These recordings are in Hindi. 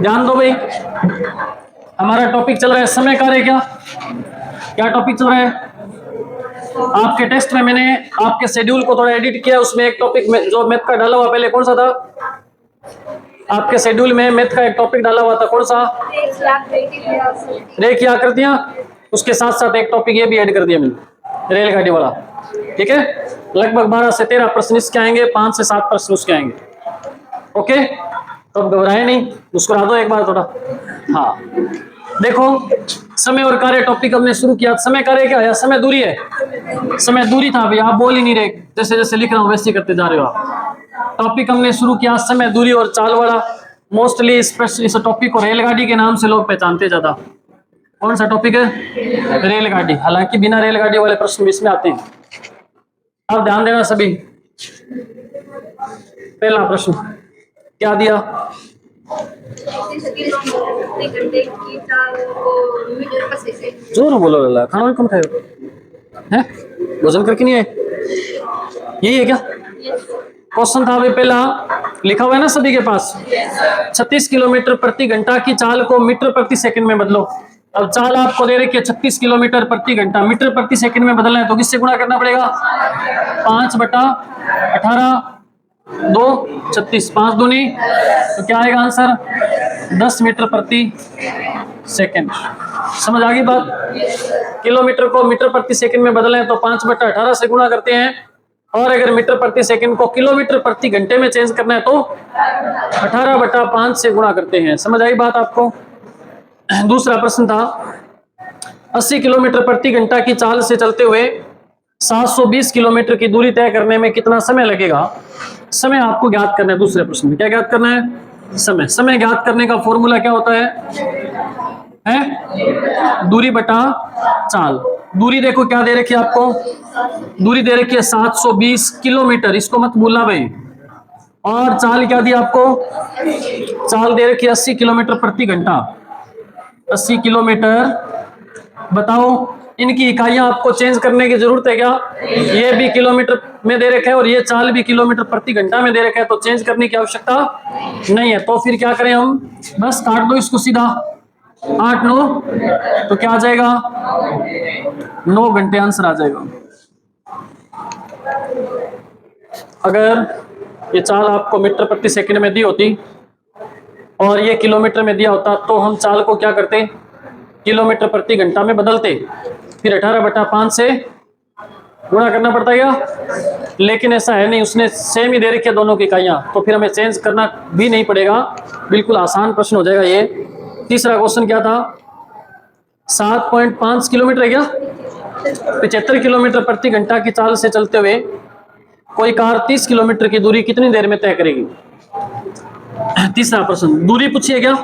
ध्यान दो भाई, हमारा टॉपिक चल रहा है समय कार्य। क्या टॉपिक चल रहा है? आपके टेस्ट में मैंने आपके शेड्यूल को थोड़ा एडिट किया, उसमें एक टॉपिक में जो मैथ का डाला हुआ, पहले कौन सा था आपके शेड्यूल में? मैथ का एक टॉपिक डाला हुआ था, कौन सा? रेखीय आकृतियां। उसके साथ साथ एक टॉपिक ये भी ऐड कर दिया मैंने, रेलगाड़ी वाला। ठीक है, लगभग 12 से 13 प्रश्न इसके आएंगे, 5 से 7 प्रश्न उसके आएंगे। ओके, तो अब घबराए नहीं, मुस्कुरा दो एक बार थोड़ा। हाँ देखो, समय और कार्य टॉपिक हमने शुरू किया। समय कार्य क्या है? समय दूरी है। समय दूरी था भाई, आप बोल ही नहीं रहे, जैसे जैसे लिख रहा हूं वैसे ही करते जा रहे हो आप। टॉपिक हमने शुरू किया समय दूरी और चाल वाला। मोस्टली इस टॉपिक को रेलगाड़ी के नाम से लोग पहचानते ज्यादा। कौन सा टॉपिक है? रेलगाड़ी। हालांकि बिना रेलगाड़ी वाले प्रश्न भी इसमें आते हैं। अब ध्यान देना सभी। पहला प्रश्न क्या दिया? जोर बोलो लल्ला, खाना भी कम खाए हैं, भोजन करके नहीं आए? यही है क्या क्वेश्चन था? भाई पहला लिखा हुआ है ना सभी के पास, 36 किलोमीटर प्रति घंटा की चाल को मीटर प्रति सेकंड में बदलो। अब चाल आपको दे रखी है 36 किलोमीटर प्रति घंटा, मीटर प्रति सेकंड में बदलना है तो किससे गुणा करना पड़ेगा? 5/18 2 36, 5 दूनी, तो क्या आएगा आंसर? 10 मीटर प्रति सेकंड। समझ आ गई बात? किलोमीटर को मीटर प्रति सेकंड में बदलना है तो 5/18 से गुणा करते हैं, और अगर मीटर प्रति सेकंड को किलोमीटर प्रति घंटे में चेंज करना है तो 18/5 से गुणा करते हैं। समझ आई बात आपको? दूसरा प्रश्न था, 80 किलोमीटर प्रति घंटा की चाल से चलते हुए 720 किलोमीटर की दूरी तय करने में कितना समय लगेगा? समय आपको ज्ञात करना है। दूसरे प्रश्न में क्या ज्ञात करना है? समय। समय ज्ञात करने का फॉर्मूला क्या होता है? दूरी बटा चाल। दूरी देखो क्या दे रखी है आपको? दूरी दे रखी है 720 किलोमीटर, इसको मत भूलना भाई। और चाल क्या दी आपको? चाल दे रखी है 80 किलोमीटर प्रति घंटा। 80 किलोमीटर। बताओ इनकी इकाइयां आपको चेंज करने की जरूरत है क्या? ये भी किलोमीटर में दे रखा है और ये चाल भी किलोमीटर प्रति घंटा में दे रखा है, तो चेंज करने की आवश्यकता नहीं है। तो फिर क्या करें हम? बस काट दो इसको सीधा, 8 9, तो क्या आ जाएगा? 9 घंटे आंसर आ जाएगा। अगर ये चाल आपको मीटर प्रति सेकंड में दी होती और ये किलोमीटर में दिया होता तो हम चाल को क्या करते? किलोमीटर प्रति घंटा में बदलते, फिर 18/5 से गुणा करना पड़ता है। लेकिन ऐसा है नहीं, उसने सेम ही दे रखी है दोनों की इकाइयां, तो फिर हमें चेंज करना भी नहीं पड़ेगा। बिल्कुल आसान प्रश्न हो जाएगा ये। तीसरा क्वेश्चन क्या था? 7.5 किलोमीटर है क्या? 75 किलोमीटर प्रति घंटा की चाल से चलते हुए कोई कार 30 किलोमीटर की दूरी कितनी देर में तय करेगी? तीसरा प्रश्न दूरी पूछी है क्या?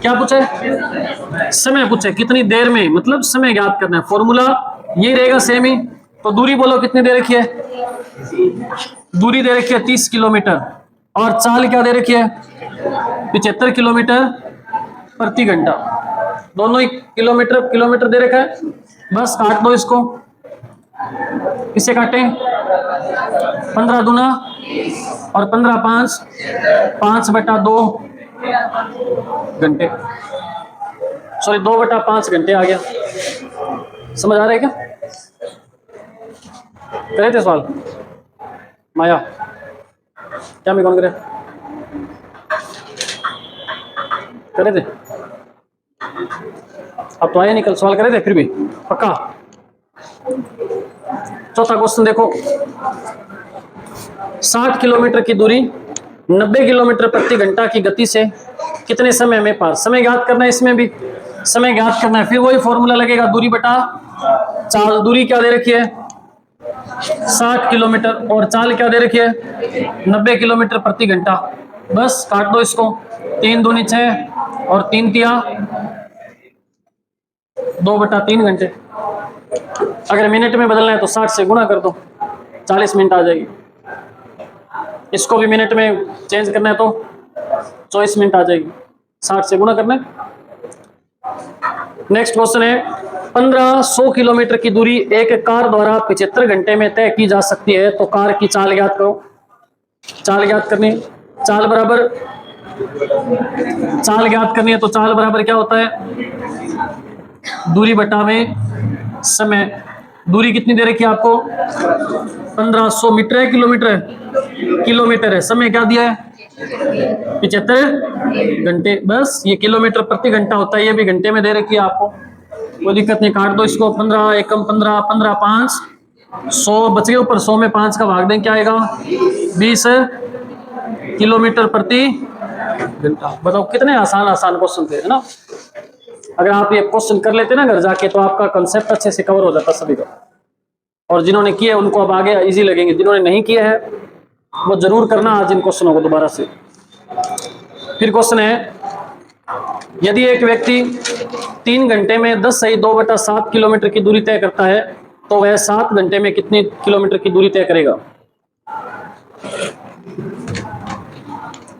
क्या पूछा है? समय पूछे, कितनी देर में, मतलब समय ज्ञात करना है। फॉर्मूला ये रहेगा सेम ही। तो दूरी बोलो कितनी दे रखी है? दूरी दे रखी है 30 किलोमीटर और चाल क्या दे रखी है? 75 किलोमीटर प्रति घंटा। दोनों ही किलोमीटर किलोमीटर दे रखा है। बस काट दो इसको। किसे काटें? 15 दूना और 15/5, 5/2 घंटे, सॉरी 2/5 घंटे आ गया। समझ आ रहा है क्या? करे थे सवाल माया? क्या मैं कौन करे? करे थे? अब तो आए नहीं, कल सवाल करे थे फिर भी पक्का। चौथा क्वेश्चन देखो, 60 किलोमीटर की दूरी 90 किलोमीटर प्रति घंटा की गति से कितने समय में पार? समय ज्ञात करना है, इसमें भी समय ज्ञात करना है। फिर वही फॉर्मूला लगेगा, दूरी बटा चाल। दूरी क्या दे रखी है? 60 किलोमीटर और चाल क्या दे रखी है? 90 किलोमीटर प्रति घंटा। बस काट दो इसको, 3 दूनी 6 और 3 तिया 2/3 घंटे। अगर मिनट में बदलना है तो 60 से गुणा कर दो, 40 मिनट आ जाएगी। इसको भी मिनट में चेंज करना है तो 24 मिनट आ जाएगी। 60 से गुणा करना है। नेक्स्ट क्वेश्चन है, 1500 किलोमीटर की दूरी एक कार द्वारा 75 घंटे में तय की जा सकती है, तो कार की चाल ज्ञात करो। चाल ज्ञात करनी, चाल बराबर चाल ज्ञात करनी है तो चाल बराबर क्या होता है, दूरी बटा में समय। दूरी कितनी दे रखी है आपको, 1500 मीटर है, किलोमीटर है, किलोमीटर है। समय क्या दिया है, 75 घंटे। बस ये किलोमीटर प्रति घंटा होता है, ये भी घंटे में दे रखी है आपको, कोई दिक्कत नहीं। काट दो इसको, 15 एकम 15, 15 5, 100 बच गए, ऊपर 100 में 5 का भाग दें, क्या आएगा, 20 किलोमीटर प्रति घंटा। बताओ कितने आसान आसान क्वेश्चन थे, है ना। अगर आप ये क्वेश्चन कर लेते ना घर जाके तो आपका कंसेप्ट अच्छे से कवर हो जाता सभी का। और जिन्होंने किया है उनको अब आगे इजी लगेंगे, जिन्होंने नहीं किया है वो जरूर करना आज इन क्वेश्चनों को दोबारा से। फिर क्वेश्चन है, यदि एक व्यक्ति 3 घंटे में 10/2/7 किलोमीटर की दूरी तय करता है तो वह 7 घंटे में कितनी किलोमीटर की दूरी तय करेगा।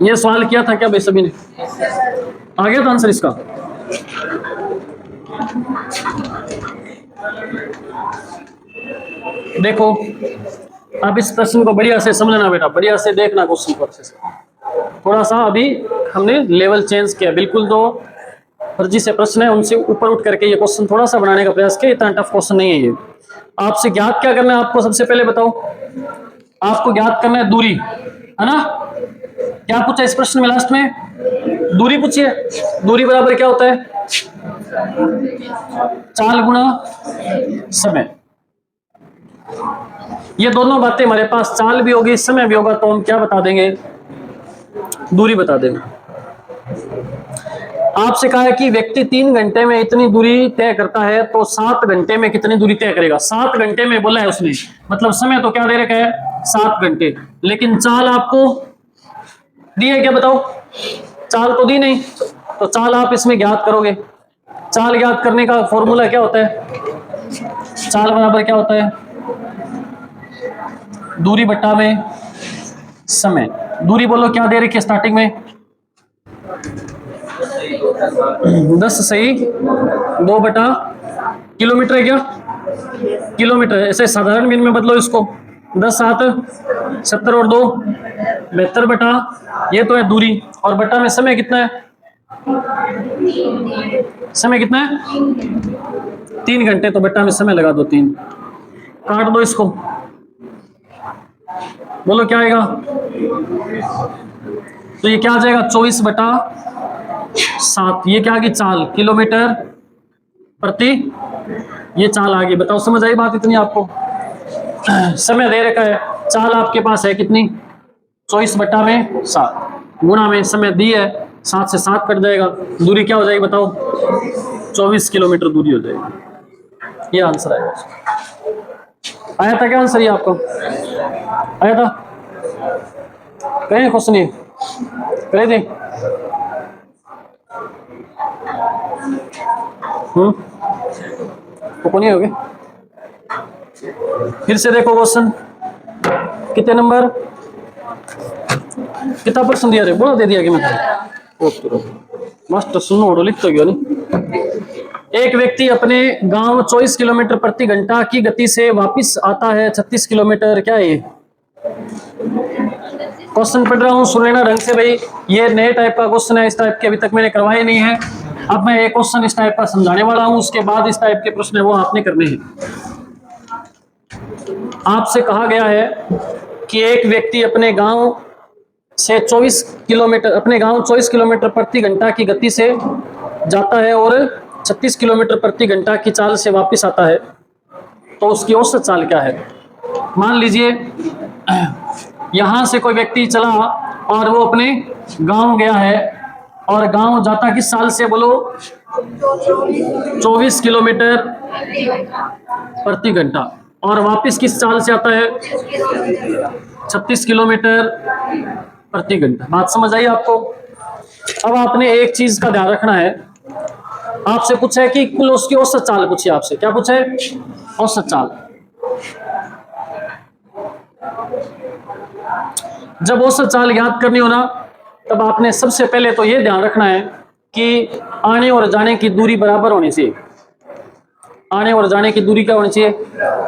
यह सवाल किया था क्या भाई सभी ने, आ गया था आंसर इसका। देखो अब इस प्रश्न को बढ़िया से समझना बेटा, बढ़िया से देखना क्वेश्चन को अच्छे से। थोड़ा सा अभी हमने लेवल चेंज किया, बिल्कुल जो फर्जी से प्रश्न है उनसे ऊपर उठ करके ये क्वेश्चन थोड़ा सा बनाने का प्रयास किया। इतना टफ क्वेश्चन नहीं है ये। आपसे ज्ञात क्या करना है, आपको सबसे पहले बताओ, आपको ज्ञात करना है दूरी, है ना। क्या पूछा इस प्रश्न में लास्ट में, दूरी पूछी है। दूरी बराबर क्या होता है, चाल गुणा समय। ये दोनों बातें हमारे पास, चाल भी होगी समय भी होगा, तो हम क्या बता देंगे, दूरी बता देंगे। आपसे कहा है कि व्यक्ति 3 घंटे में इतनी दूरी तय करता है तो 7 घंटे में कितनी दूरी तय करेगा। 7 घंटे में बोला है उसने, मतलब समय तो क्या दे रखा है, 7 घंटे। लेकिन चाल आपको दी है क्या, बताओ, चाल तो दी नहीं, तो चाल आप इसमें ज्ञात करोगे। चाल ज्ञात करने का फॉर्मूला क्या होता है, चाल बराबर क्या होता है, दूरी बटा में समय। दूरी बोलो क्या दे रखी है स्टार्टिंग में, 10 सही 2 बटा किलोमीटर है क्या, किलोमीटर। ऐसे साधारण मीन में बदलो इसको, 10 7 70 और 2 72 बटा, ये तो है दूरी, और बटा में समय कितना है, समय कितना है 3 घंटे, तो बटा में समय लगा दो 3, काट दो इसको, बोलो क्या आएगा, तो ये क्या आ जाएगा 24 बटा 7। ये क्या आ गई चाल, किलोमीटर प्रति, ये चाल आ गई। बताओ समझ आई बात इतनी आपको। समय दे रखा है, चाल आपके पास है कितनी, 24 बटा में 7, गुणा में समय दी है, 7 से 7 कट जाएगा, दूरी क्या हो जाएगी बताओ, 24 किलोमीटर दूरी हो जाएगी। ये आंसर आएगा। आया था क्या आंसर ये आपको, आया था, कहीं क्वेश्चन नहीं करे थे, तो नहीं हो गए। फिर से देखो क्वेश्चन, कितने नंबर, कितना प्रश्न दिया रे, बोला दे दिया कि मैं मास्टर सुनो ओडो लिख तो गया नहीं। एक व्यक्ति अपने गांव 24 किलोमीटर प्रति घंटा की गति से वापस आता है 36 किलोमीटर, क्या है ये, क्वेश्चन पढ़ रहा हूँ सुन लेना ढंग से भाई। ये नए टाइप का क्वेश्चन है, इस टाइप के अभी तक मैंने करवाए नहीं है। अब मैं एक क्वेश्चन इस टाइप का समझाने वाला हूं, उसके बाद इस टाइप के प्रश्न है वो आपने करने हैं। आपसे कहा गया है कि एक व्यक्ति अपने गांव से 24 किलोमीटर, अपने गांव 24 किलोमीटर प्रति घंटा की गति से जाता है और 36 किलोमीटर प्रति घंटा की चाल से वापस आता है, तो उसकी औसत चाल क्या है। मान लीजिए यहां से कोई व्यक्ति चला और वो अपने गांव गया है, और गांव जाता किस चाल से बोलो, 24 किलोमीटर प्रति घंटा, और वापस किस चाल से आता है, 36 किलोमीटर प्रति घंटा। बात समझ आई आपको। अब आपने एक चीज का ध्यान रखना है, आपसे पूछा है कि कुल उसकी औसत चाल पूछी, आपसे क्या पूछा है, औसत चाल। जब औसत चाल ज्ञात करनी हो ना, तब आपने सबसे पहले तो ये ध्यान रखना है कि आने और जाने की दूरी बराबर होनी चाहिए। आने और जाने की दूरी क्या होनी चाहिए,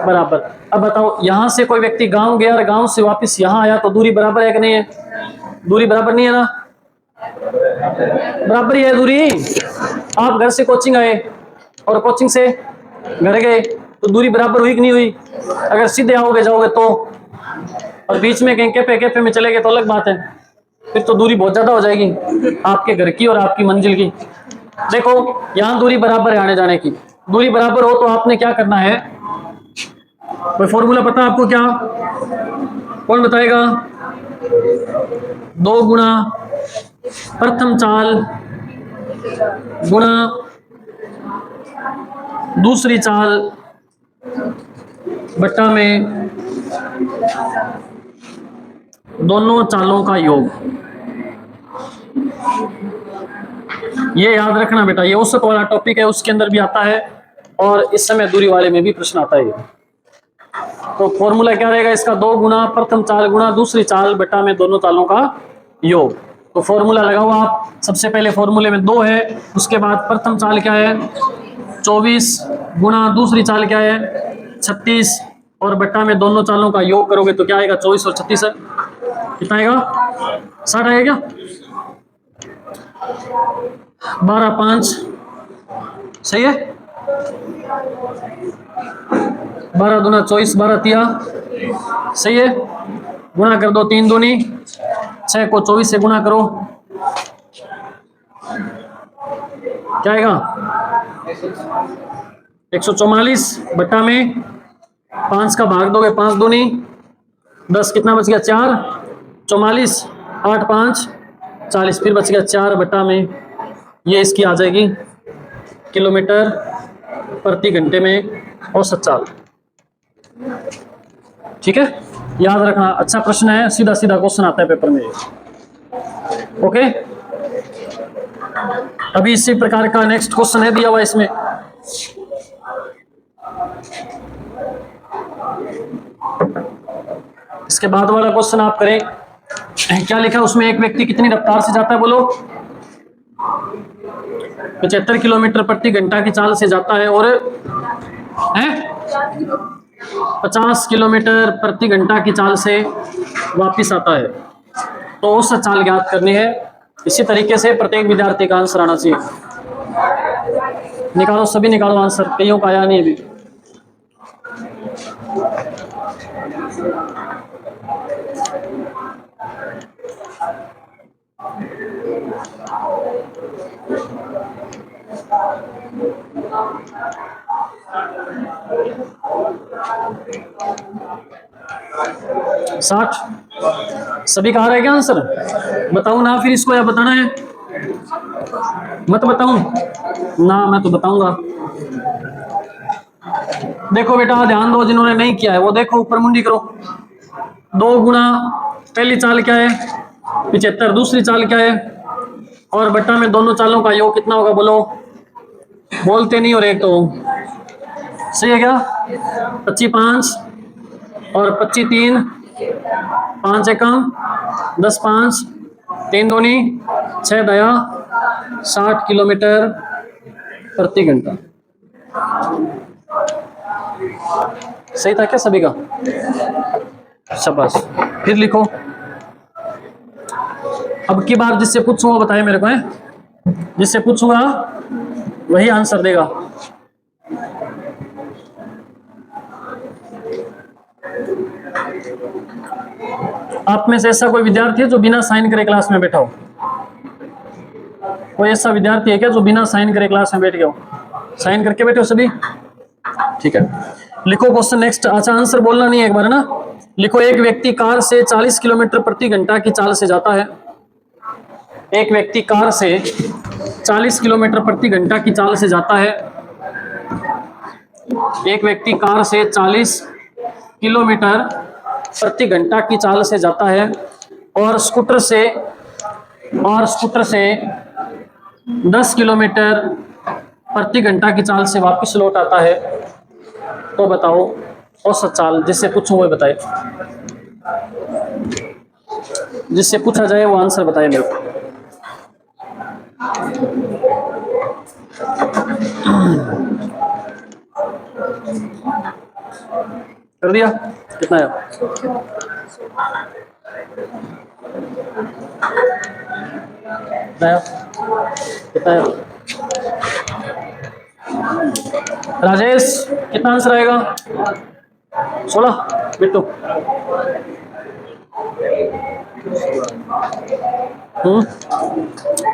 बराबर। अब बताओ यहां से कोई व्यक्ति गांव गया और गांव से वापस यहां आया, तो दूरी बराबर है कि नहीं है, दूरी बराबर नहीं है ना। बराबर ही है दूरी। आप घर से कोचिंग आए और कोचिंग से घर गए तो दूरी बराबर हुई कि नहीं हुई? अगर सीधे आओगे जाओगे तो, और बीच में कहीं कैफे कैफे में चले गए तो अलग बात है, फिर तो दूरी बहुत ज्यादा हो जाएगी आपके घर की और आपकी मंजिल की। देखो यहां दूरी बराबर है आने जाने की। दूरी बराबर हो तो आपने क्या करना है, कोई फॉर्मूला पता है आपको? क्या, कौन बताएगा? 2 गुना प्रथम चाल गुना दूसरी चाल बट्टा में दोनों चालों का योग। ये याद रखना बेटा, ये औसत वाला टॉपिक है, उसके अंदर भी आता है और इस समय दूरी वाले में भी प्रश्न आता है। तो फॉर्मूला क्या रहेगा इसका? 2 गुना प्रथम चाल गुना दूसरी चाल बट्टा में दोनों चालों का योग। तो फॉर्मूला लगाओ आप। सबसे पहले फॉर्मूले में 2 है, उसके बाद प्रथम चाल क्या है 24 गुना दूसरी चाल क्या है 36 और बट्टा में दोनों चालों का योग करोगे तो क्या आएगा? 24 और 36 है। कितना आएगा? 60 आएगा क्या? 12 5 सही है। 12 दूना 24 12 तिया सही है। गुना कर दो 3 दूनी 6 को 24 से गुना करो, क्या आएगा? 144 बट्टा में 5 का भाग दोगे 5 दूनी 10, कितना बच गया? 4 44 8 5 40, फिर बच गया 4 बट्टा में, ये इसकी आ जाएगी किलोमीटर प्रति घंटे में औसत चाल। ठीक है, याद रखना, अच्छा प्रश्न है, सीधा सीधा क्वेश्चन आता है पेपर में। ओके, अभी इसी प्रकार का नेक्स्ट क्वेश्चन है दिया हुआ इसमें। इसके बाद वाला क्वेश्चन आप करें, क्या लिखा उसमें? एक व्यक्ति कितनी रफ्तार से जाता है बोलो? 75 किलोमीटर प्रति घंटा की चाल से जाता है और 50 किलोमीटर प्रति घंटा की चाल से वापिस आता है। तो औसत चाल ज्ञात करनी है। इसी तरीके से प्रत्येक विद्यार्थी का आंसर आना चाहिए। निकालो, सभी निकालो आंसर, कईयों का आया नहीं अभी। साठ सभी का आ रहा है क्या आंसर? बताऊं ना फिर इसको, या बताना है? मत बताऊं ना, मैं तो बताऊंगा। देखो बेटा ध्यान दो, जिन्होंने नहीं किया है वो देखो, ऊपर मुंडी करो। 2 गुना पहली चाल क्या है 75, दूसरी चाल क्या है, और बट्टा में दोनों चालों का योग कितना होगा बोलो? बोलते नहीं, और एक तो सही है क्या? 25 5 और 25 3 5 एकम 10 5 3 दूनी 6 दया 60 किलोमीटर प्रति घंटा। सही था क्या सभी का? शाबाश। फिर लिखो, अब की बार जिससे पूछूंगा बताए मेरे को, है जिससे पूछूंगा वही आंसर देगा। आप में से ऐसा कोई विद्यार्थी है जो बिना साइन करे क्लास में बैठा हो? कोई ऐसा विद्यार्थी है क्या जो बिना साइन करे क्लास में बैठ गया हो? साइन करके बैठे हो सभी? ठीक है, लिखो क्वेश्चन नेक्स्ट। अच्छा, आंसर बोलना नहीं है एक बार ना, लिखो। एक व्यक्ति कार से 40 किलोमीटर प्रति घंटा की चाल से जाता है। एक व्यक्ति कार से 40 किलोमीटर प्रति घंटा की चाल से जाता है। एक व्यक्ति कार से 40 किलोमीटर प्रति घंटा की चाल से जाता है और स्कूटर से 10 किलोमीटर प्रति घंटा की चाल से वापस लौट आता है। तो बताओ औसत चाल, जिससे पूछूं वो बताए, जिससे पूछा जाए वो आंसर बताए मेरे को। कर दिया? कितना है? कितना है? राजेश कितना आंसर आएगा? 16। बिट्टू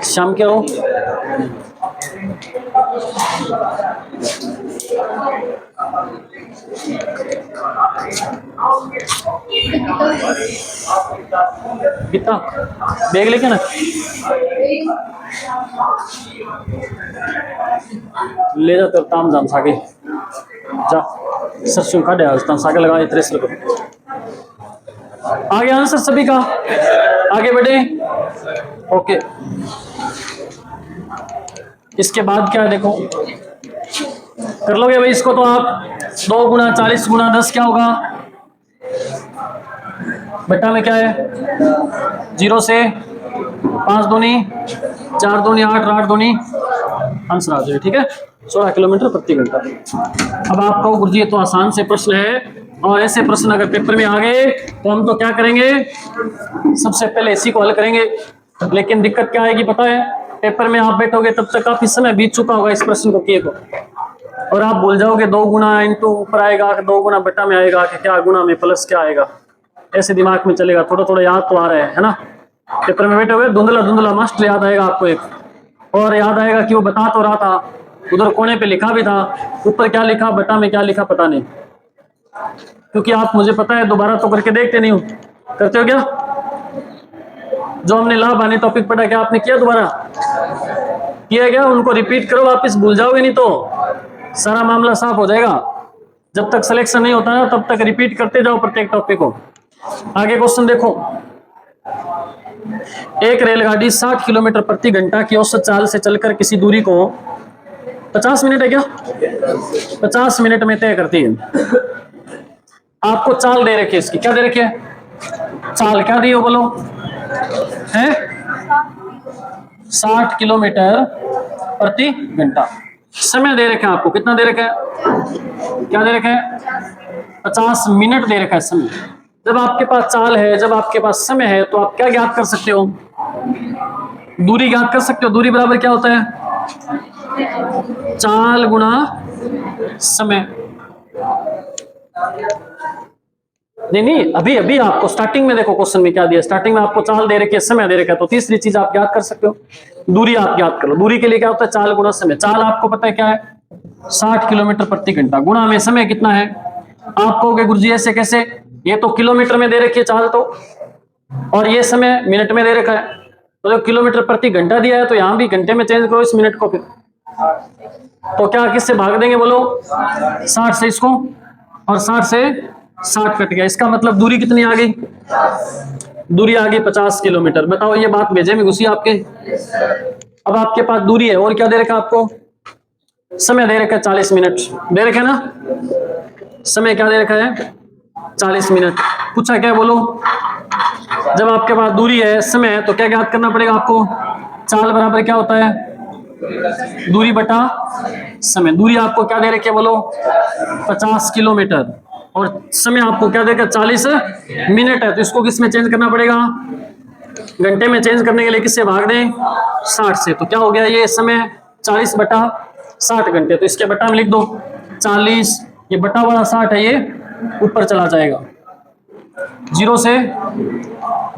शाम क्या हो? कितना बैग लेके ना ले जा, तो ताम जाम सागे जा सरसों का आज ताम सागे लगा 30 रुपये। आगे आंसर सभी का, आगे बढ़े। ओके, इसके बाद क्या है देखो, कर लोगे भाई इसको तो आप 2 गुना 40 गुना 10 क्या होगा? बट्टा में क्या है? 0 से 5 दूनी 4 दूनी 8 8 दूनी आंसर आ जाए। ठीक है, 16 किलोमीटर प्रति घंटा। अब आप कहो गुरुजी ये तो आसान से प्रश्न है, और ऐसे प्रश्न अगर पेपर में आ गए तो हम तो क्या करेंगे, सबसे पहले इसी को हल करेंगे। लेकिन दिक्कत क्या आएगी पता है, पेपर में आप बैठोगे तब तक काफी समय बीत चुका होगा इस प्रश्न को किए को, और आप भूल जाओगे 2 गुना इंटू ऊपर आएगा, 2 गुना बटा में आएगा, कि क्या गुना में प्लस क्या आएगा, ऐसे दिमाग में चलेगा। थोड़ा थोड़ा याद तो आ रहा है ना, पेपर में बैठोगे धुंधला धुंधला मस्त याद आएगा आपको एक, और याद आएगा कि वो बता तो रहा था, उधर कोने पे लिखा भी था, ऊपर क्या लिखा बटा में क्या लिखा पता नहीं, क्योंकि आप मुझे पता है दोबारा तो करके देखते नहीं हो, करते हो क्या? जो हमने लाभ आने टॉपिक पढ़ा क्या आपने किया, दोबारा किया क्या? उनको रिपीट करो वापस, भूल जाओगे नहीं तो सारा मामला साफ हो जाएगा। जब तक सिलेक्शन नहीं होता ना तब तक रिपीट करते जाओ प्रत्येक टॉपिक को। आगे क्वेश्चन देखो, एक रेलगाड़ी 60 किलोमीटर प्रति घंटा की औसत चाल से चलकर किसी दूरी को 50 मिनट है क्या, 50 मिनट में तय करती है। आपको चाल दे रखी है इसकी, क्या दे रखी है? चाल क्या दी हो बोलो? है 60 किलोमीटर प्रति घंटा। समय दे रखा है आपको, कितना दे रखा है? क्या दे रखा है? 50 मिनट दे रखा है समय। जब आपके पास चाल है, जब आपके पास समय है, तो आप क्या ज्ञात कर सकते हो? दूरी ज्ञात कर सकते हो। दूरी बराबर क्या होता है? चाल गुना समय। नहीं, अभी अभी आपको स्टार्टिंग में देखो क्वेश्चन में क्या दिया, स्टार्टिंग में आपको चाल दे रखी है, समय दे रखा है, तो तीसरी चीज आप ज्ञात कर सकते हो, दूरी आप ज्ञात कर लो। दूरी के लिए क्या होता है? चाल गुना समय। चाल आपको पता है क्या है? 60 किलोमीटर प्रति घंटा, गुणा में समय कितना है? आप कहोगे गुरुजी ऐसे कैसे, ये तो किलोमीटर में दे रखी है चाल तो, और ये समय मिनट में दे रखा है, तो जो किलोमीटर प्रति घंटा दिया है तो यहां भी घंटे में चेंज करो इस मिनट को, फिर तो क्या किससे भाग देंगे बोलो? 60 से इसको, और 60 से 60 कट गया, इसका मतलब दूरी कितनी आ गई? दूरी आ गई 50 किलोमीटर। बताओ ये बात भेजे में घुसी आपके। अब आपके पास दूरी है और क्या दे रखा है आपको? समय दे रखा है 40 मिनट दे रखा है ना, समय क्या दे रखा है? 40 मिनट। पूछा क्या बोलो? जब आपके पास दूरी है समय है तो क्या ज्ञात करना पड़ेगा आपको? चाल बराबर क्या होता है? दूरी बटा समय। दूरी आपको क्या दे रखी है बोलो? 50 किलोमीटर, और समय आपको क्या देगा? 40 मिनट है, तो इसको किस में चेंज करना पड़ेगा? घंटे में चेंज करने के लिए किससे भाग दें? 60 से। तो क्या हो गया ये समय? 40 बटा 60 घंटे। तो इसके बटा में लिख दो 40, ये बटा वाला 60 है, ये ऊपर चला जाएगा, 0 से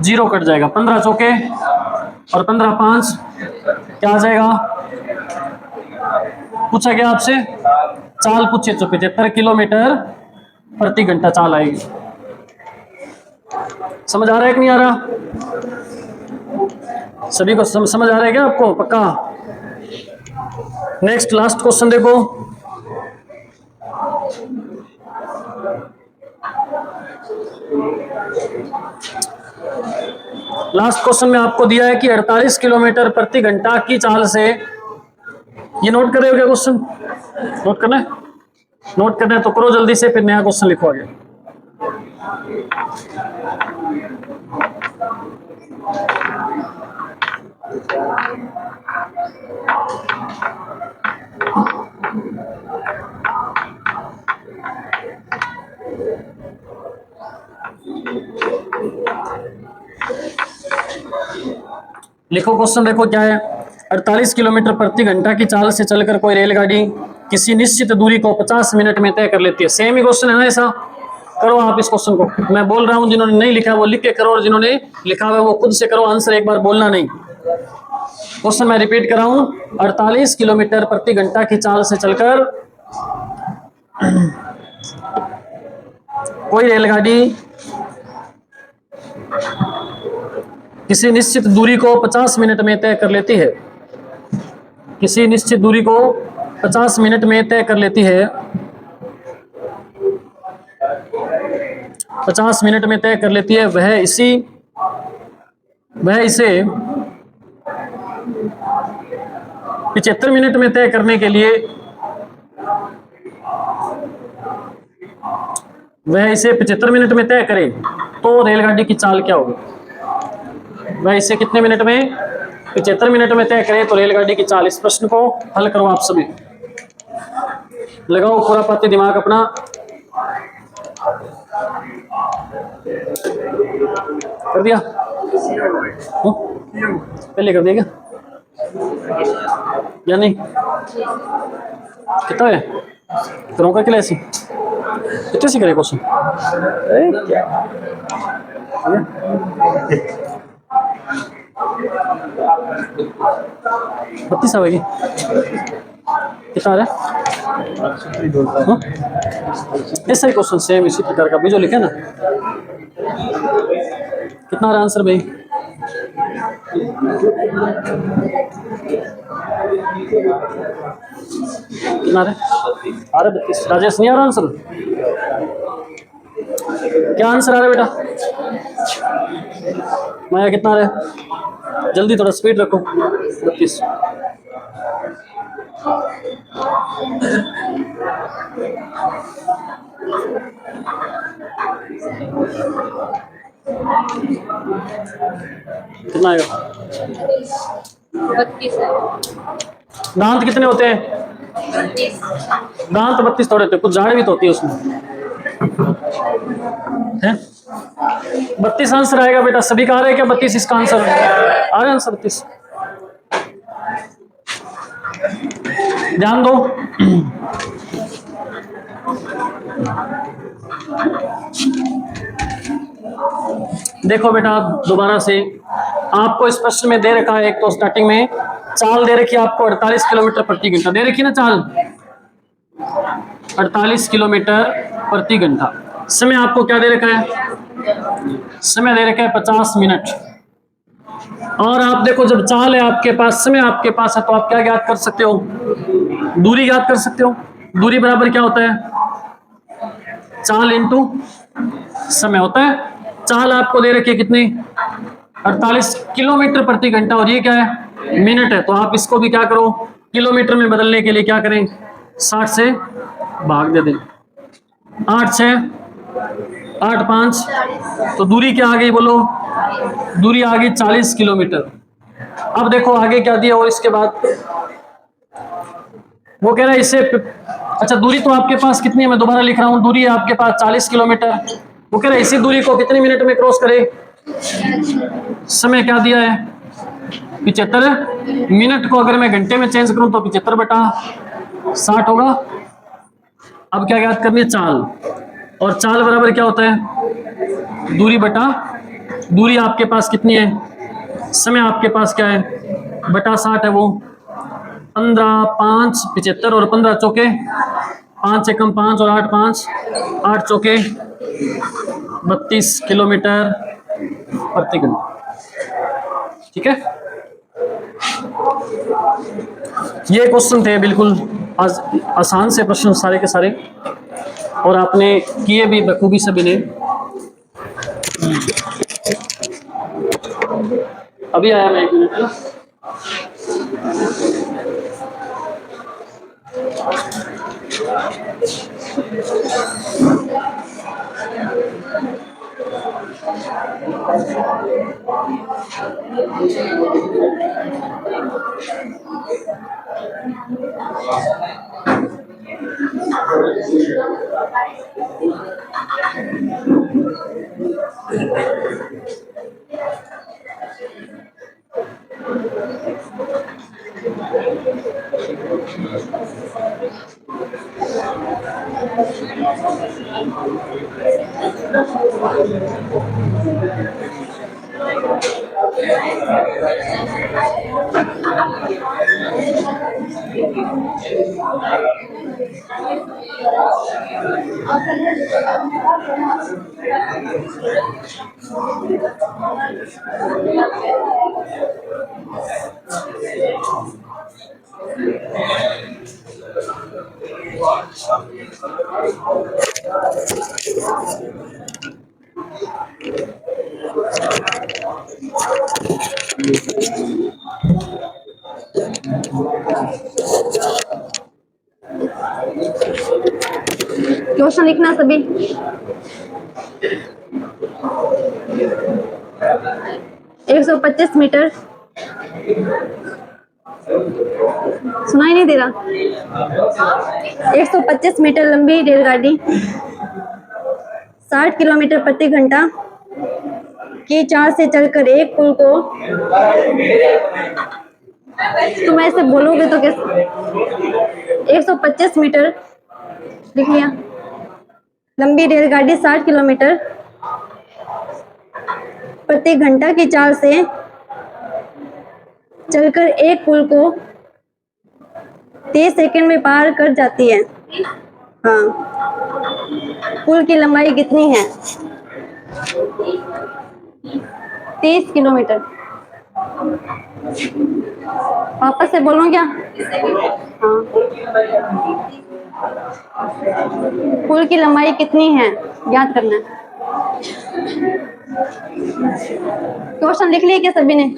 0 कट जाएगा, 15 चौके और 15 5 क्या आ जाएगा? पूछा गया आपसे चाल, पूछे तो 75 किलोमीटर प्रति घंटा चाल आएगी। समझ आ रहा है कि नहीं आ रहा? सभी को समझ आ रहा है क्या आपको? पक्का? नेक्स्ट लास्ट क्वेश्चन देखो, लास्ट क्वेश्चन में आपको दिया है कि 48 किलोमीटर प्रति घंटा की चाल से, ये नोट कर रहे हो क्या क्वेश्चन? नोट करना है? नोट करना है तो करो जल्दी से, फिर नया क्वेश्चन लिखो आगे। लिखो क्वेश्चन, देखो क्या है। 48 किलोमीटर प्रति घंटा की चाल से चलकर कोई रेलगाड़ी किसी निश्चित दूरी को 50 मिनट में तय कर लेती है। सेम ही क्वेश्चन है ना ऐसा। करो आप इस क्वेश्चन को, मैं बोल रहा हूं, जिन्होंने नहीं लिखा वो लिख के करो, और जिन्होंने लिखा हुआ वो खुद से करो। आंसर एक बार बोलना नहीं। क्वेश्चन मैं रिपीट कर रहा हूं। 48 किलोमीटर प्रति घंटा की चाल से चलकर कोई रेलगाड़ी किसी निश्चित दूरी को 50 मिनट में तय कर लेती है। किसी निश्चित दूरी को 50 मिनट में तय कर लेती है। 50 मिनट में तय कर लेती है। वह इसे 75 मिनट में तय करने के लिए वह इसे 75 मिनट में तय करे तो रेलगाड़ी की चाल क्या होगी? वह इसे कितने मिनट में? 75 मिनट में तय करे तो रेलगाड़ी की चाल। इस प्रश्न को हल करो आप सभी, लगाओ पूरा पाती दिमाग अपना। कर दिया? पहले कर दिया क्या या नहीं? कितना है करो का क्लास कितने से करे क्वेश्चन? बत्तीस आएगी। कितना आ रहा है? ऐसा ही क्वेश्चन सेम इसी प्रकार का भी जो लिखे ना। कितना आ रहा आंसर भाई? कितना आ रहा है? 32। राजेश नहीं आ रहा आंसर? क्या आंसर आ रहा है बेटा? माया कितना आ रहा है? जल्दी थोड़ा स्पीड रखो। 32। कितना आएगा? 32 है। दांत कितने होते हैं? 32। दांत 32 थोड़े होते, कुछ झाड़ भी तो होती है उसमें है। 32 आंसर आएगा बेटा। सभी का आ रहा है क्या 32? इसका आंसर आ रहा है आंसर 32। ध्यान दो। देखो बेटा दोबारा से आपको इस प्रश्न में दे रखा है। एक तो स्टार्टिंग में चाल दे रखी है आपको 48 किलोमीटर प्रति घंटा दे रखी है ना चाल, 48 किलोमीटर प्रति घंटा। समय आपको क्या दे रखा है? समय दे रखा है 50 मिनट। और आप देखो जब चाल है आपके पास, समय आपके पास है, तो आप क्या ज्ञात कर सकते हो? दूरी ज्ञात कर सकते हो। दूरी बराबर क्या होता है? चाल इंटू समय होता है। चाल आपको दे रखी है कितनी? 48 किलोमीटर प्रति घंटा, और ये क्या है? मिनट है। तो आप इसको भी क्या करो, किलोमीटर में बदलने के लिए क्या करें? 60 से भाग दे दें। 8 6 8 5, तो दूरी क्या आ गई बोलो? दूरी आ गई 40 किलोमीटर। अब देखो आगे क्या दिया, और इसके बाद वो कह रहा है इससे अच्छा दूरी तो आपके पास कितनी है? मैं दोबारा लिख रहा हूं, दूरी है आपके पास 40 किलोमीटर। वो कह रहा है इसी दूरी को कितनी मिनट में क्रॉस करे? समय क्या दिया है? 75 मिनट को अगर मैं घंटे में चेंज करूं तो 75/60 होगा। अब क्या याद करनी है? चाल। और चाल बराबर क्या होता है? दूरी बटा, दूरी आपके पास कितनी है? समय आपके पास क्या है? बटा 60 है वो। 15 5 75, और 15 चौके 5 एकम 5 और 8 5, 8 चौके 32 किलोमीटर प्रति घंटा। ठीक है, ये क्वेश्चन थे बिल्कुल आसान से प्रश्न सारे के सारे, और आपने किए भी बखूबी सभी ने। अभी आया मैं 1 मिनट है ना। क्वेश्चन लिखना सभी। 125 मीटर, सुनाई नहीं दे रहा। 125 मीटर लंबी रेलगाड़ी 60 किलोमीटर प्रति घंटा की चाल से चलकर एक पुल को, तुम ऐसे बोलोगे तो कैसे? 125 मीटर लिख लिया। लंबी रेलगाड़ी 60 किलोमीटर प्रति घंटा की चाल से चलकर एक पुल को 30 सेकंड में पार कर जाती है। हाँ, पुल की लंबाई कितनी है? 30 किलोमीटर। वापस से बोलो क्या? हाँ, पुल की लंबाई कितनी है याद करना है। क्वेश्चन लिख लिए क्या सभी ने?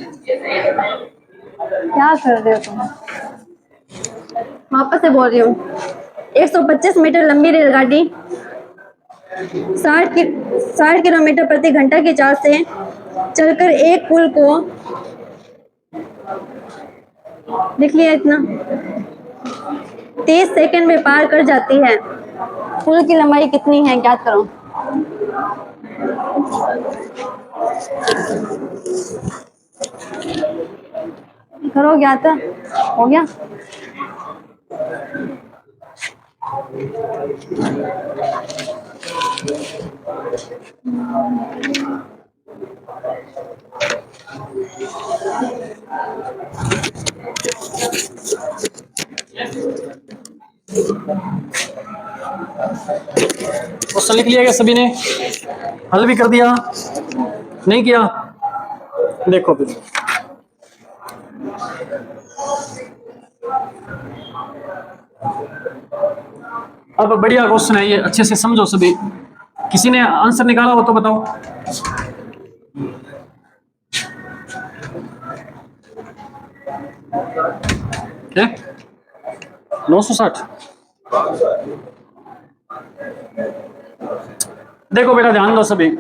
क्या कर रहे हो तुम? वापस से बोल रही हूँ। 125 मीटर लंबी रेलगाड़ी 60 किलोमीटर प्रति घंटा की चाल से चलकर एक पुल को, लिख लिया इतना, 30 सेकंड में पार कर जाती है। पुल की लंबाई कितनी है याद करो। करो ज्ञात, हो गया। क्वेश्चन लिख लिया क्या सभी ने? हल भी कर दिया? नहीं किया? देखो फिर, अब बढ़िया क्वेश्चन है ये, अच्छे से समझो सभी। किसी ने आंसर निकाला हो तो बताओ। क्या? 960। देखो बेटा ध्यान दो सभी,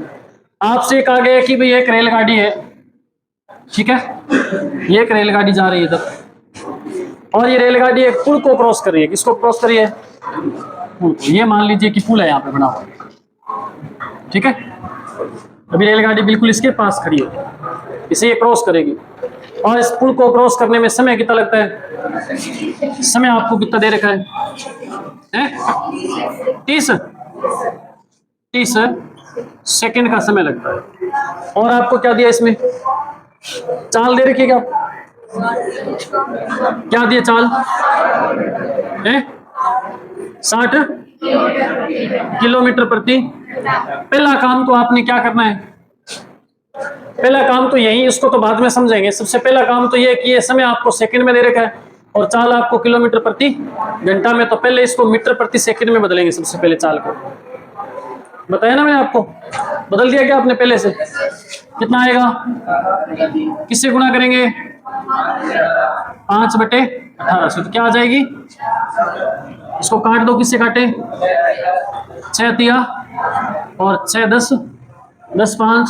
आपसे कहा गया कि भाई एक रेलगाड़ी है, ठीक है, ये एक रेलगाड़ी जा रही है इधर, और ये रेलगाड़ी एक पुल को क्रॉस कर रही है। किसको क्रॉस कर रही है? ये मान लीजिए कि पुल है यहाँ पे बना हुआ, ठीक है। अभी रेलगाड़ी बिल्कुल इसके पास खड़ी है, इसे ये क्रॉस करेगी, और इस पुल को क्रॉस करने में समय कितना लगता है? समय आपको कितना दे रखा है? 30 सेकंड का समय लगता है। और आपको क्या दिया इसमें? चाल दे रखी है। क्या दिया चाल? 60 किलोमीटर प्रति। पहला काम तो आपने क्या करना है? पहला काम तो यही, इसको तो बाद में समझेंगे। सबसे पहला काम तो ये कि ये समय आपको सेकंड में दे रखा है और चाल आपको किलोमीटर प्रति घंटा में। तो पहले इसको मीटर प्रति सेकंड में बदलेंगे। सबसे पहले चाल को बताया ना मैंने आपको, बदल दिया क्या आपने पहले से? कितना आएगा? किससे गुणा करेंगे? 5/18 से। तो क्या आ जाएगी? इसको काट दो। किससे काटे? 6 तिया और 6 10, 10 5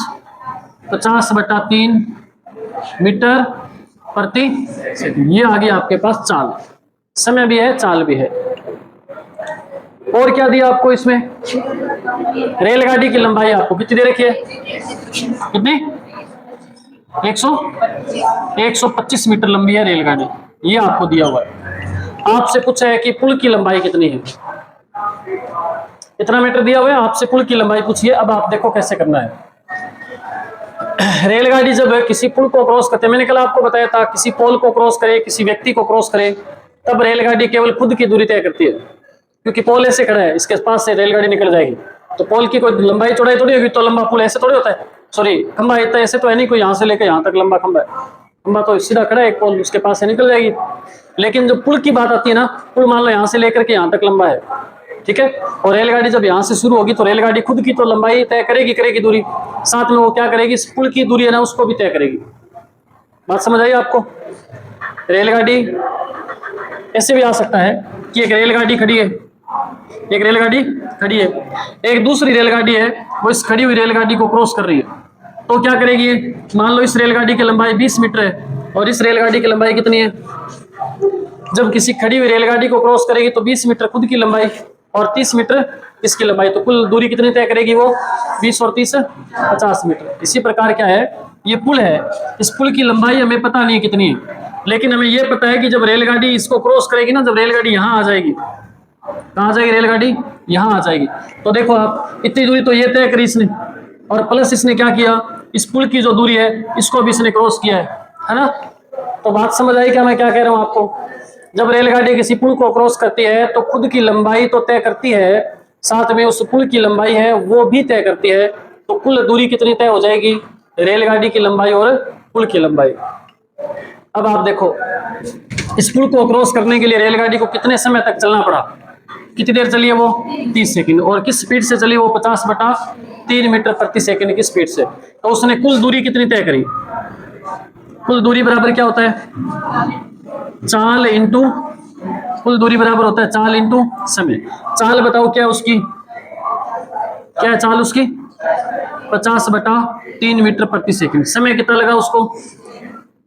50/3 मीटर प्रति सेकंड। ये आ गया आपके पास चाल। समय भी है, चाल भी है। और क्या दिया आपको इसमें? रेलगाड़ी की लंबाई आपको कितनी दे रखी है? कितनी? 125 मीटर लंबी है रेलगाड़ी, ये आपको दिया हुआ है। आपसे पूछा है कि पुल की लंबाई कितनी है, इतना मीटर दिया हुआ है, आपसे पुल की लंबाई पूछिए। अब आप देखो कैसे करना है। रेलगाड़ी जब किसी पुल को क्रॉस करते हैं, मैंने कल आपको बताया था, किसी पोल को क्रॉस करे, किसी व्यक्ति को क्रॉस करे, तब रेलगाड़ी केवल खुद की दूरी तय करती है, क्योंकि पोल ऐसे खड़ा है, इसके पास से रेलगाड़ी निकल जाएगी, तो पोल की कोई लंबाई चौड़ाई थोड़ी होगी, तो लंबा पुल ऐसे थोड़ी होता है, सॉरी खंबा इतना ऐसे तो है नहीं, कोई यहाँ से लेकर यहाँ तक लंबा खंबा है, खंबा तो सीधा खड़ा है, एक पोल उसके पास से निकल जाएगी। लेकिन जब पुल की बात आती है ना, पुल मान लो यहाँ से लेकर के यहाँ तक लंबा है, ठीक है, और रेलगाड़ी जब यहाँ से शुरू होगी तो रेलगाड़ी खुद की तो लंबाई तय करेगी दूरी, साथ में वो क्या करेगी, इस पुल की दूरी है ना उसको भी तय करेगी। बात समझ आई आपको? रेलगाड़ी ऐसे भी आ सकता है कि एक रेलगाड़ी खड़ी है, एक रेलगाड़ी खड़ी है, एक दूसरी रेलगाड़ी है, वो इस खड़ी हुई रेलगाड़ी को क्रॉस कर रही है, तो क्या करेगी, मान लो इस रेलगाड़ी की लंबाई 20 मीटर है और इस रेलगाड़ी की लंबाई कितनी है, जब किसी खड़ी हुई रेलगाड़ी को क्रॉस करेगी तो 20 मीटर खुद की लंबाई और 30 मीटर इसकी लंबाई, तो कुल दूरी कितनी तय करेगी वो, 20 और 30 50 मीटर। इसी प्रकार क्या है, ये पुल है, इस पुल की लंबाई हमें पता नहीं है कितनी है, लेकिन हमें ये पता है कि जब रेलगाड़ी इसको क्रॉस करेगी ना, जब रेलगाड़ी यहाँ आ जाएगी, कहाँ आ जाएगी रेलगाड़ी, यहाँ आ जाएगी, तो देखो आप इतनी दूरी तो ये तय करी इसने, और प्लस इसने क्या किया, इस पुल की जो दूरी है इसको भी इसने क्रॉस किया है ना। तो बात समझ आई क्या मैं क्या कह रहा हूँ आपको? जब रेलगाड़ी किसी पुल को क्रॉस करती है तो खुद की लंबाई तो तय करती है, साथ में उस पुल की लंबाई है वो भी तय करती है, तो कुल दूरी कितनी तय हो जाएगी, रेलगाड़ी की लंबाई और पुल की लंबाई। अब आप देखो, इस पुल को क्रॉस करने के लिए रेलगाड़ी को कितने समय तक चलना पड़ा, कितनी देर चली है वो, 30 सेकंड, और किस स्पीड से चली वो, 50/3 मीटर प्रति सेकंड की स्पीड से, तो उसने कुल दूरी कितनी तय करी, कुल दूरी बराबर क्या होता है, चाल इंटू, कुल दूरी बराबर होता है चाल इंटू समय। चाल बताओ क्या है उसकी, क्या है चाल उसकी, 50/3 मीटर प्रति सेकंड। समय कितना लगा उसको,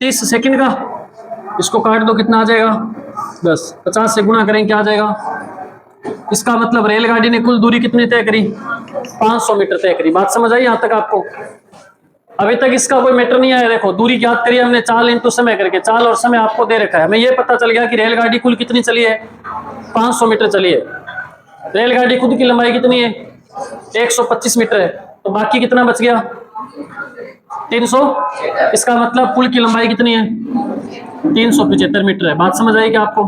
30 सेकंड का, इसको काट दो कितना आ जाएगा 10, 50 से गुणा करें क्या आ जाएगा, इसका मतलब रेलगाड़ी ने कुल दूरी कितनी तय करी, 500 मीटर तय करी। बात समझ आई यहाँ तक आपको? अभी तक इसका कोई मैटर नहीं आया, देखो दूरी याद करिए हमने चाल इंटू समय करके, चाल और समय आपको दे रखा है, हमें ये पता चल गया कि रेलगाड़ी कुल कितनी चली है, 500 मीटर चली है, रेलगाड़ी खुद की लंबाई कितनी है, 125 मीटर है, तो बाकी कितना बच गया, 300, इसका मतलब पुल की लंबाई कितनी है, 375 मीटर है। बात समझ आई क्या आपको?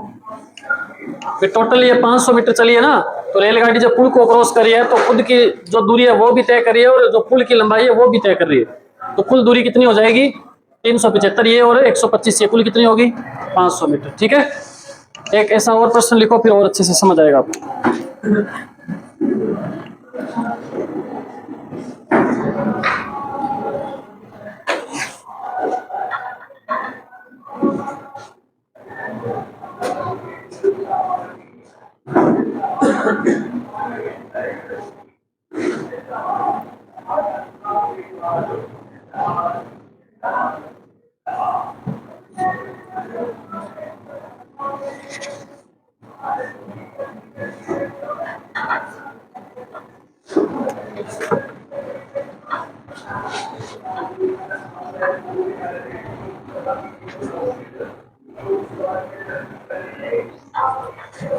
फिर टोटल ये 500 मीटर चली है ना, तो रेलगाड़ी जब पुल को क्रॉस करी है तो खुद की जो दूरी है वो भी तय कर रही है और जो पुल की लंबाई है वो भी तय कर रही है, तो कुल दूरी कितनी हो जाएगी, 375 ये और 125 ये, कुल कितनी होगी, 500 मीटर। ठीक है, एक ऐसा और प्रश्न लिखो फिर और अच्छे से समझ आएगा आपको।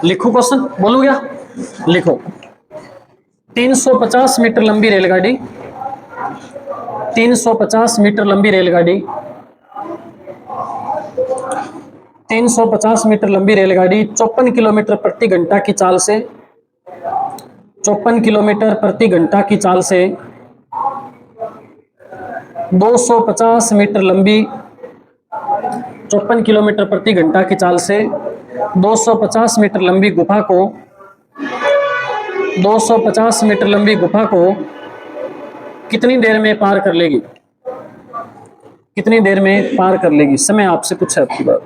लिखो क्वेश्चन, बोलूं क्या, लिखो 350 मीटर लंबी रेलगाड़ी, 350 मीटर लंबी रेलगाड़ी, 350 मीटर लंबी रेलगाड़ी 54 किलोमीटर प्रति घंटा की चाल से, 54 किलोमीटर प्रति घंटा की चाल से 250 मीटर लंबी, 54 किलोमीटर प्रति घंटा की चाल से 250 मीटर लंबी गुफा को, 250 मीटर लंबी गुफा को कितनी देर में पार कर लेगी, कितनी देर में पार कर लेगी, समय आपसे पूछा आपकी बात,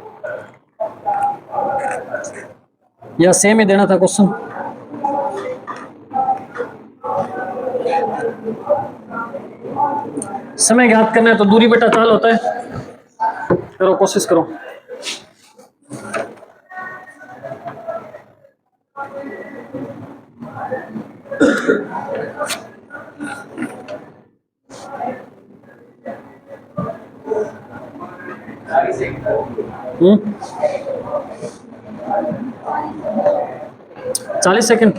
या सेम ही देना था क्वेश्चन? समय ज्ञात करना है तो दूरी बटा चाल होता है, करो कोशिश करो। 40 सेकंड।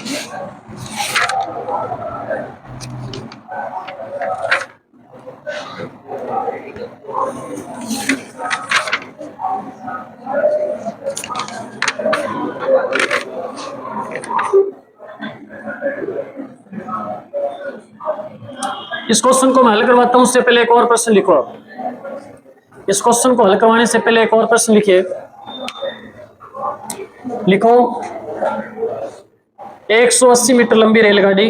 इस क्वेश्चन को मैं हल करवाता हूं, उससे पहले एक और प्रश्न लिखो आप। इस क्वेश्चन को हल करवाने से पहले एक और प्रश्न लिखिए। लिखो 180 मीटर लंबी रेलगाड़ी,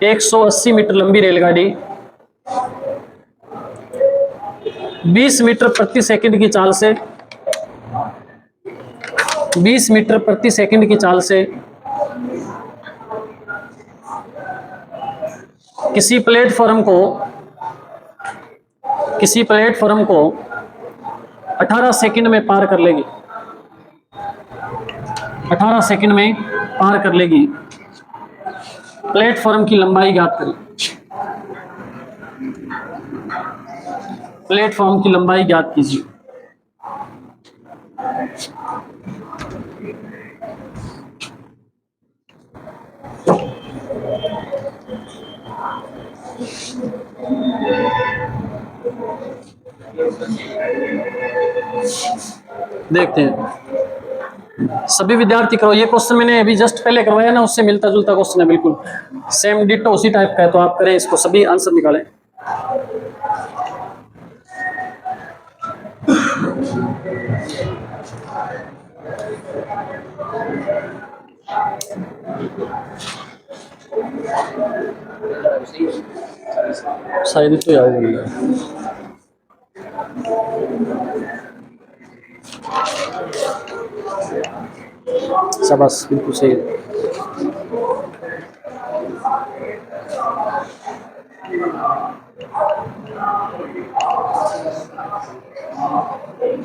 180 मीटर लंबी रेलगाड़ी 20 मीटर प्रति सेकंड की चाल से 20 मीटर प्रति सेकंड की चाल से किसी प्लेटफॉर्म को 18 सेकंड में पार कर लेगी। 18 सेकंड में पार कर लेगी। प्लेटफॉर्म की लंबाई ज्ञात करें। प्लेटफॉर्म की लंबाई ज्ञात कीजिए। देखते हैं सभी विद्यार्थी करो। ये क्वेश्चन मैंने अभी जस्ट पहले करवाया ना, उससे मिलता जुलता क्वेश्चन है, बिल्कुल सेम डिटो उसी टाइप का है। तो आप करें इसको, सभी आंसर निकालें। शायद तो याद नहीं है। शाबाश, बिल्कुल सही है।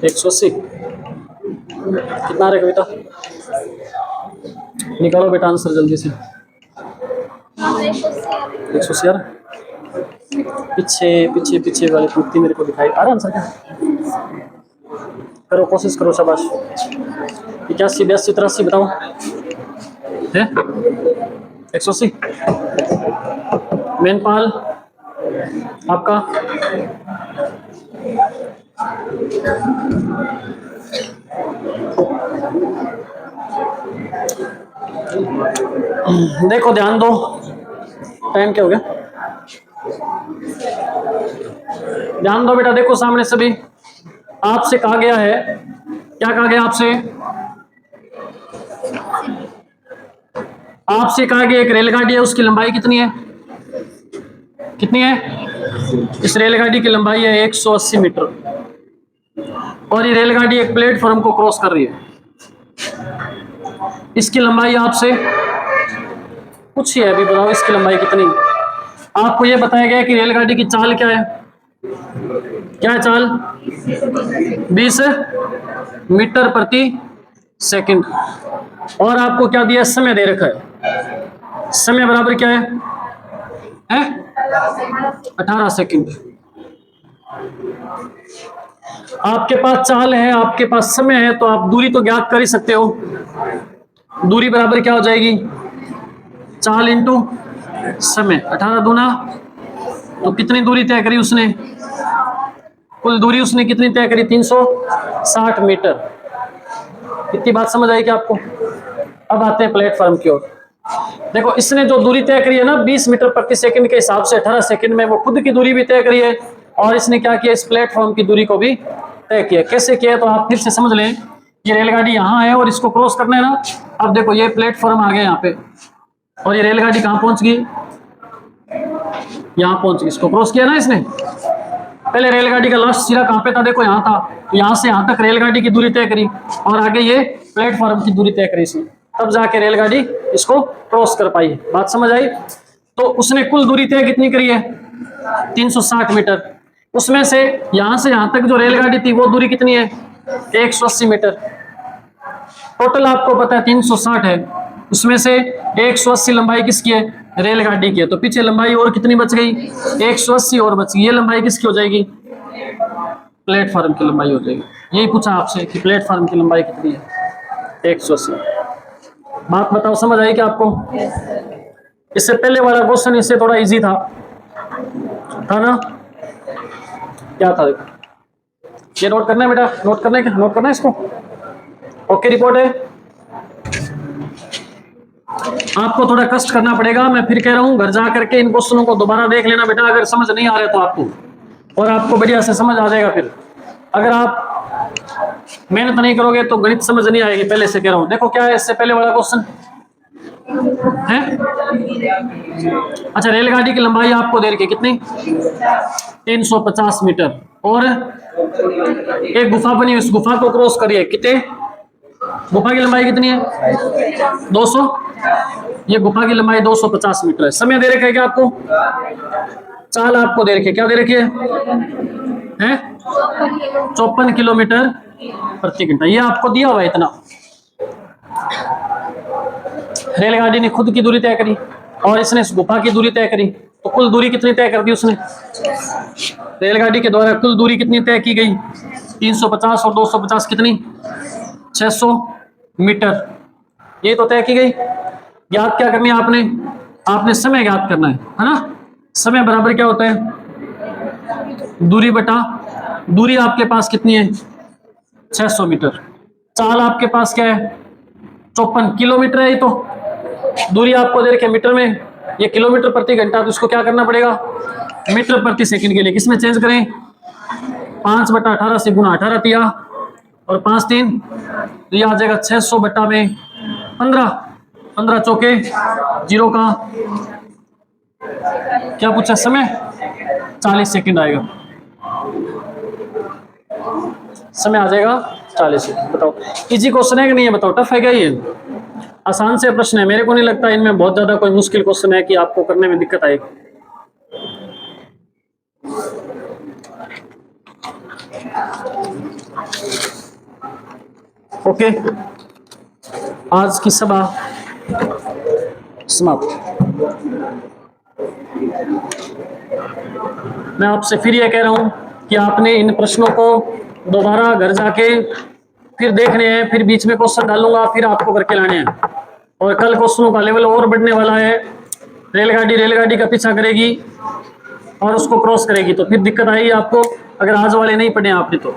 एक 180 कितना आ रहा है कविता? निकालो बेटा आंसर जल्दी से। 180 यार, पीछे पीछे पीछे वाली पंक्ति मेरे को दिखाई आ रहा आंसर क्या? करो, कोशिश करो, शाबाश। 81 82 83 बताओ है 180। मेनपाल आपका देखो, ध्यान दो, टाइम क्या हो गया? ध्यान दो बेटा, देखो सामने सभी। आपसे कहा गया है, क्या कहा गया आपसे? आपसे कहा गया एक रेलगाड़ी है, उसकी लंबाई कितनी है? कितनी है? इस रेलगाड़ी की लंबाई है 180 मीटर और ये रेलगाड़ी एक प्लेटफॉर्म को क्रॉस कर रही है। इसकी लंबाई आपसे पूछी है, अभी बताओ इसकी लंबाई कितनी? आपको यह बताया गया कि रेलगाड़ी की चाल क्या है? क्या है चाल? 20 मीटर प्रति सेकंड। और आपको क्या दिया? समय दे रखा है। समय बराबर क्या है? 18 सेकंड। आपके पास चाल है, आपके पास समय है, तो आप दूरी तो ज्ञात कर ही सकते हो। दूरी बराबर क्या हो जाएगी? चाल इंटू समय। 18 दूना तो कितनी दूरी तय करी उसने? कुल दूरी उसने कितनी तय करी? 360 मीटर। इतनी बात समझ आई क्या आपको? अब आते हैं प्लेटफॉर्म की ओर। देखो, इसने जो दूरी तय करी है ना 20 मीटर प्रति सेकंड के हिसाब से 18 सेकंड में, वो खुद की दूरी भी तय करी है और इसने क्या किया? इस प्लेटफॉर्म की दूरी को भी तय किया। कैसे किया? तो आप फिर से समझ लें। ये रेलगाड़ी यहाँ है और इसको क्रॉस करना है ना। अब देखो, ये प्लेटफॉर्म आ गया यहाँ पे और ये रेलगाड़ी कहाँ पहुंच गई? यहाँ पहुंच गई। इसको क्रॉस किया ना इसने। पहले रेलगाड़ी का लास्ट सिरा कहाँ पे था? देखो यहाँ था। तो यहाँ से यहाँ तक रेलगाड़ी की दूरी तय करी और आगे ये प्लेटफॉर्म की दूरी तय करी इसने, तब जाके रेलगाड़ी इसको क्रॉस कर पाई। बात समझ आई? तो उसने कुल दूरी तय कितनी करी है? 360 मीटर। उसमें से यहाँ तक जो रेलगाड़ी थी वो दूरी कितनी है? 180 मीटर। टोटल आपको पता है 360 है, उसमें से 180 लंबाई किसकी है? रेलगाड़ी की है। तो पीछे लंबाई और कितनी बच गई? 180 और बच गई। ये लंबाई किसकी हो जाएगी? प्लेटफॉर्म की लंबाई हो जाएगी। यही पूछा आपसे कि प्लेटफॉर्म की लंबाई कितनी है। 180। बात बताओ, समझ आई क्या आपको? इससे पहले वाला क्वेश्चन इससे थोड़ा इजी था ना? क्या था देखो, ये नोट करना है बेटा, नोट करना है क्या? नोट करना है इसको। ओके, रिपोर्ट है। आपको थोड़ा कष्ट करना पड़ेगा, मैं फिर कह रहा हूं, घर जा करके इन क्वेश्चनों को दोबारा देख लेना बेटा, अगर समझ नहीं आ रहा तो आपको, और आपको बढ़िया से समझ आ जाएगा। फिर अगर आप मेहनत नहीं करोगे तो गणित समझ नहीं आएगी, पहले से कह रहा हूं। देखो क्या है इससे पहले वाला क्वेश्चन है। अच्छा, रेलगाड़ी की लंबाई आपको दे रखी है कितनी? 350 मीटर। और एक गुफा बनी, उस गुफा को क्रॉस करिए, कितने? गुफा की लंबाई कितनी है? 200। ये गुफा की लंबाई 250 मीटर है। समय दे रखा है क्या आपको? चाल आपको दे रखी है, क्या दे रखी है? 54 किलोमीटर प्रति घंटा, ये आपको दिया हुआ है इतना। रेलगाड़ी ने खुद की दूरी तय करी और इसने इस गुफा की दूरी तय करी, तो कुल दूरी कितनी तय कर दी उसने? रेलगाड़ी के द्वारा कुल दूरी कितनी तय की गई? 350 और 250 कितनी? 600 मीटर, ये तो तय की गई। याद क्या करनी है आपने? आपने समय ज्ञात करना है ना? समय बराबर क्या होता है? दूरी बटा, दूरी आपके पास कितनी है? 600 मीटर। चाल आपके पास क्या है? 54 किलोमीटर है। ये तो दूरी आपको दे रखी है मीटर में, ये किलोमीटर प्रति घंटा, तो इसको क्या करना पड़ेगा? मीटर प्रति सेकंड के लिए किसमें चेंज करें? 5/18 से गुना 18 दिया और 5 3, तो ये आ जाएगा 600 बटा में 15, 15 चौके 0 का क्या पूछा? समय 40 सेकंड आएगा, समय आ जाएगा 40 सेकंड। बताओ इजी क्वेश्चन है कि नहीं है? बताओ टफ है क्या ये? आसान से प्रश्न है, मेरे को नहीं लगता इनमें बहुत ज्यादा कोई मुश्किल क्वेश्चन है कि आपको करने में दिक्कत आएगी। ओके, आज की सभा समाप्त। मैं आपसे फिर यह कह रहा हूं कि आपने इन प्रश्नों को दोबारा घर जाके फिर देखने हैं, फिर बीच में क्वेश्चन डालूंगा, फिर आपको करके लाने हैं। और कल क्वेश्चनों का लेवल और बढ़ने वाला है। रेलगाड़ी का पीछा करेगी और उसको क्रॉस करेगी, तो फिर दिक्कत आएगी आपको, अगर आज वाले नहीं पढ़े आपने तो।